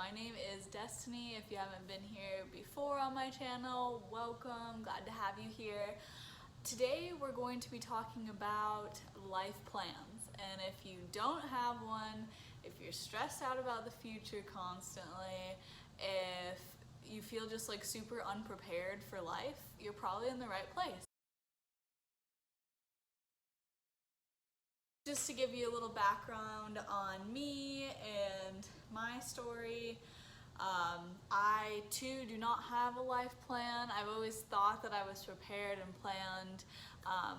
my name is Destiny. If you haven't been here before on my channel, welcome, glad to have you here. Today we're going to be talking about life plans, and if you don't have one, if you're stressed out about the future constantly, if you feel just like super unprepared for life, you're probably in the right place. Just to give you a little background on me and my story, I too do not have a life plan. I've always thought that I was prepared and planned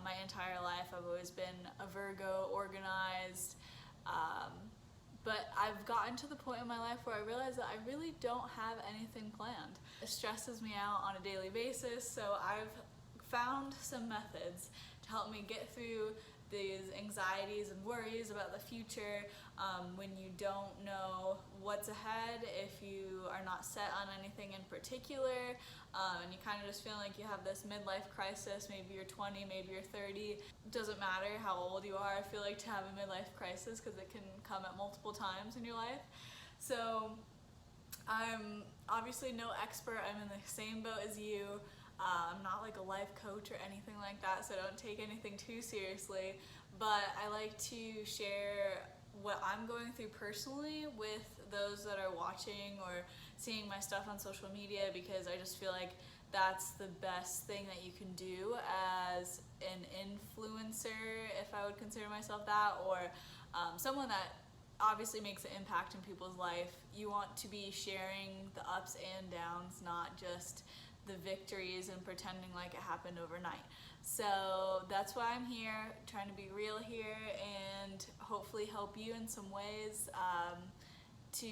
my entire life. I've always been a Virgo, organized, but I've gotten to the point in my life where I realize that I really don't have anything planned. It stresses me out on a daily basis, so I've found some methods to help me get through these anxieties and worries about the future when you don't know what's ahead, if you are not set on anything in particular, and you kind of just feel like you have this midlife crisis. Maybe you're 20, maybe you're 30. It doesn't matter how old you are, I feel like, to have a midlife crisis, because it can come at multiple times in your life. So I'm obviously no expert. I'm in the same boat as you. I'm not like a life coach or anything like that, so don't take anything too seriously, but I like to share what I'm going through personally with those that are watching or seeing my stuff on social media, because I just feel like that's the best thing that you can do as an influencer, if I would consider myself that, or someone that obviously makes an impact in people's life. You want to be sharing the ups and downs, not just the victories and pretending like it happened overnight. So that's why I'm here, trying to be real here and hopefully help you in some ways to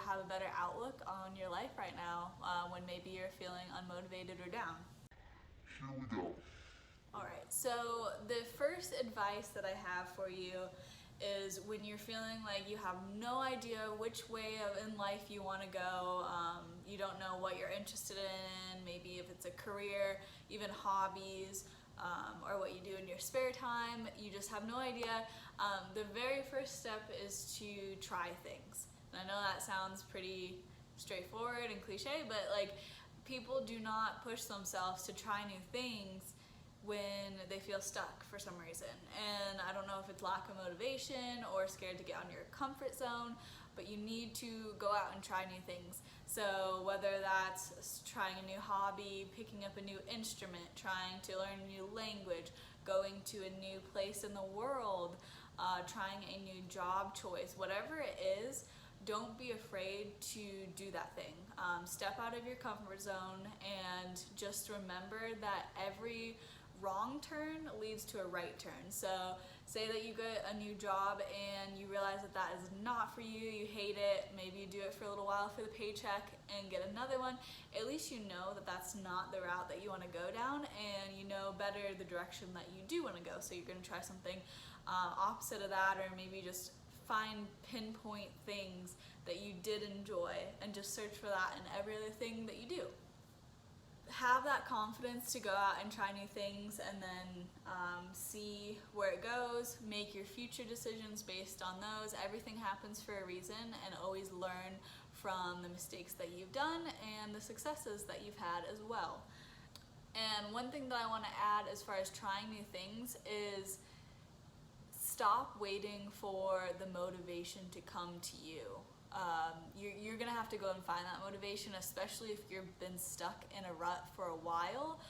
have a better outlook on your life right now when maybe you're feeling unmotivated or down. Here we go. Alright, so the first advice that I have for you is when you're feeling like you have no idea which way in life you want to go, you don't know what you're interested in, maybe if it's a career, even hobbies, or what you do in your spare time, you just have no idea. The very first step is to try things. And I know that sounds pretty straightforward and cliche, but like, people do not push themselves to try new things when they feel stuck for some reason. And I don't know if it's lack of motivation or scared to get out of your comfort zone, but you need to go out and try new things. So whether that's trying a new hobby, picking up a new instrument, trying to learn a new language, going to a new place in the world, trying a new job choice, whatever it is, don't be afraid to do that thing. Step out of your comfort zone and just remember that every wrong turn leads to a right turn. So say that you get a new job and you realize that that is not for you, you hate it, maybe you do it for a little while for the paycheck and get another one. At least you know that that's not the route that you want to go down, and you know better the direction that you do want to go. So you're going to try something opposite of that, or maybe just find pinpoint things that you did enjoy and just search for that in every other thing that you do. Have that confidence to go out and try new things, and then see where it goes. Make your future decisions based on those. Everything happens for a reason, and always learn from the mistakes that you've done and the successes that you've had as well. And one thing that I want to add as far as trying new things is stop waiting for the motivation to come to you. You're gonna have to go and find that motivation, especially if you've been stuck in a rut for a while.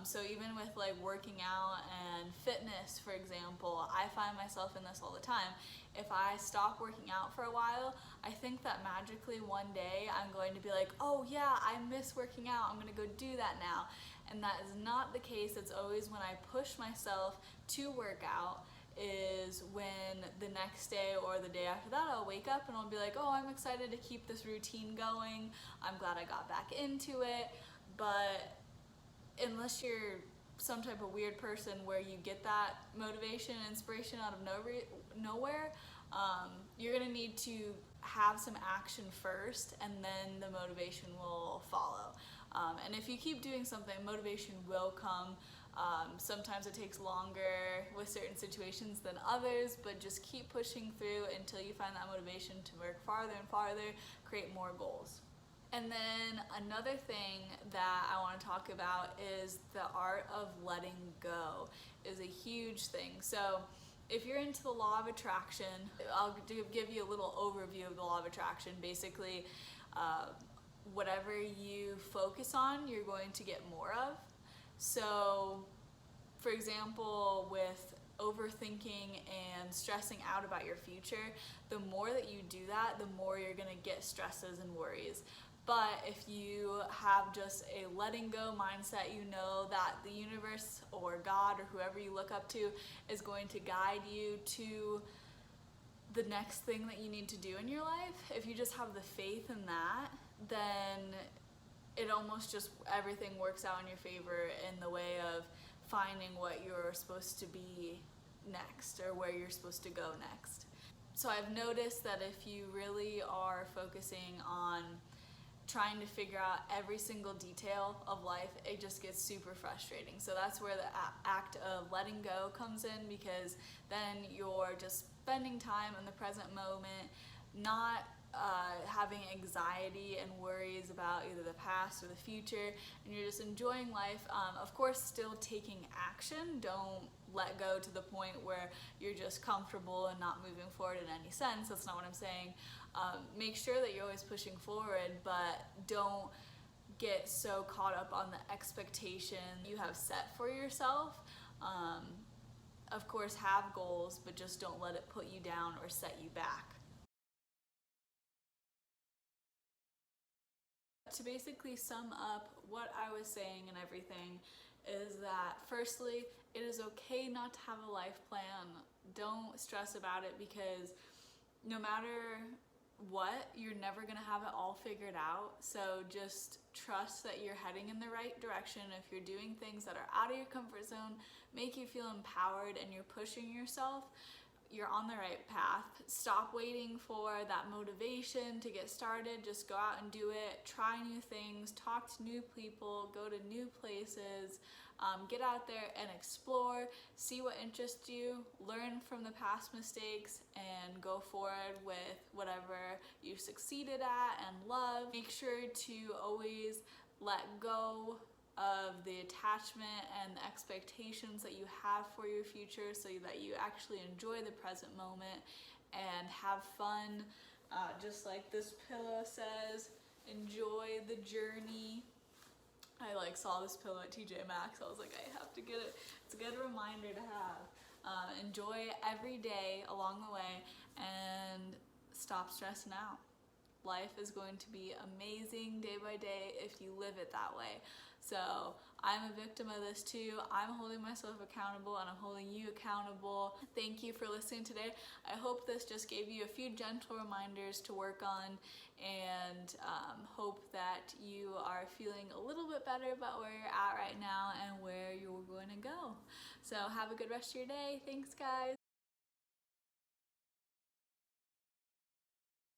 So even with like working out and fitness, for example, I find myself in this all the time. If I stop working out for a while, I think that magically one day I'm going to be like, oh yeah, I miss working out, I'm gonna go do that now. And that is not the case. It's always when I push myself to work out is when the next day or the day after that I'll wake up and I'll be like, oh, I'm excited to keep this routine going, I'm glad I got back into it. But unless you're some type of weird person where you get that motivation and inspiration out of nowhere, you're gonna need to have some action first, and then the motivation will follow. And if you keep doing something, motivation will come. Sometimes it takes longer with certain situations than others, but just keep pushing through until you find that motivation to work farther and farther, create more goals. And then another thing that I want to talk about is the art of letting go is a huge thing. So if you're into the law of attraction, I'll give you a little overview of the law of attraction. Basically, whatever you focus on, you're going to get more of. So, for example, with overthinking and stressing out about your future, the more that you do that, the more you're going to get stresses and worries. But if you have just a letting go mindset, you know that the universe or God or whoever you look up to is going to guide you to the next thing that you need to do in your life. If you just have the faith in that, then it almost just everything works out in your favor in the way of finding what you're supposed to be next or where you're supposed to go next. So I've noticed that if you really are focusing on trying to figure out every single detail of life, it just gets super frustrating. So that's where the act of letting go comes in, because then you're just spending time in the present moment, not having anxiety and worries about either the past or the future, and you're just enjoying life. Of course, still taking action. Don't let go to the point where you're just comfortable and not moving forward in any sense. That's not what I'm saying. Make sure that you're always pushing forward, but don't get so caught up on the expectation you have set for yourself. Of course, have goals, but just don't let it put you down or set you back. To basically sum up what I was saying and everything is that, firstly, it is okay not to have a life plan. Don't stress about it, because no matter what, you're never going to have it all figured out. So just trust that you're heading in the right direction. If you're doing things that are out of your comfort zone, make you feel empowered, and you're pushing yourself, you're on the right path. Stop waiting for that motivation to get started. Just go out and do it. Try new things, talk to new people, go to new places, get out there and explore, see what interests you, learn from the past mistakes, and go forward with whatever you succeeded at and love. Make sure to always let go of the attachment and the expectations that you have for your future, so that you actually enjoy the present moment and have fun. Just like this pillow says, enjoy the journey. I saw this pillow at TJ Maxx. I was like, I have to get it. It's a good reminder to have. Enjoy every day along the way and stop stressing out. Life is going to be amazing day by day if you live it that way. So I'm a victim of this too. I'm holding myself accountable, and I'm holding you accountable. Thank you for listening today. I hope this just gave you a few gentle reminders to work on, and hope that you are feeling a little bit better about where you're at right now and where you're going to go. So have a good rest of your day. Thanks, guys.